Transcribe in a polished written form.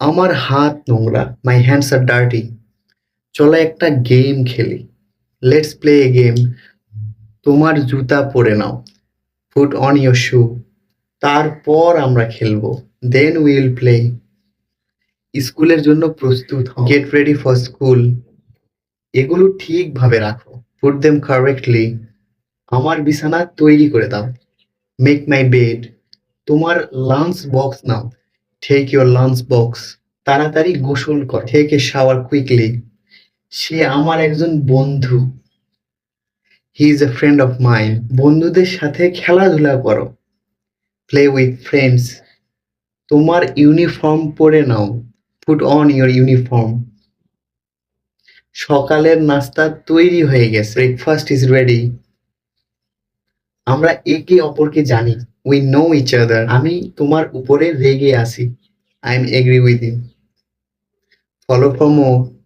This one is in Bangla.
আমার হাত নোংরা, মাই হ্যান্ডস আর ডার্টি। চলো একটা গেম খেলি। Let's play a game. তোমার জুতা পরে নাও, পুট অন ইয়োর শু। তারপর আমরা খেলবো, দেন উইল প্লে। স্কুলের জন্য প্রস্তুত হও, গেট রেডি ফর স্কুল। এগুলো ঠিকভাবে রাখো, পুট দেম কারেক্টলি। আমার বিছানা তৈরি করে দাও, মেক মাই বেড। তোমার লাঞ্চ বক্স নাও, টেক ইউর লাঞ্চ বক্স। তাড়াতাড়ি গোসল কর, টেক এ শাওয়ার কুইকলি। সে আমার একজন বন্ধু, he is a friend of mine. বন্ধুদের সাথে খেলাধুলা করো, প্লে উইথ ফ্রেন্ডস। তোমার ইউনিফর্ম পরে নাও, পুট অন ইউর ইউনিফর্ম। সকালের নাস্তা তৈরি হয়ে গেছে, ব্রেকফাস্ট ইজ রেডি। আমরা একে অপরকে জানি, উই নো ইচ আদার। আমি তোমার উপরে রেগে আছি, I am agree with you. Follow for more.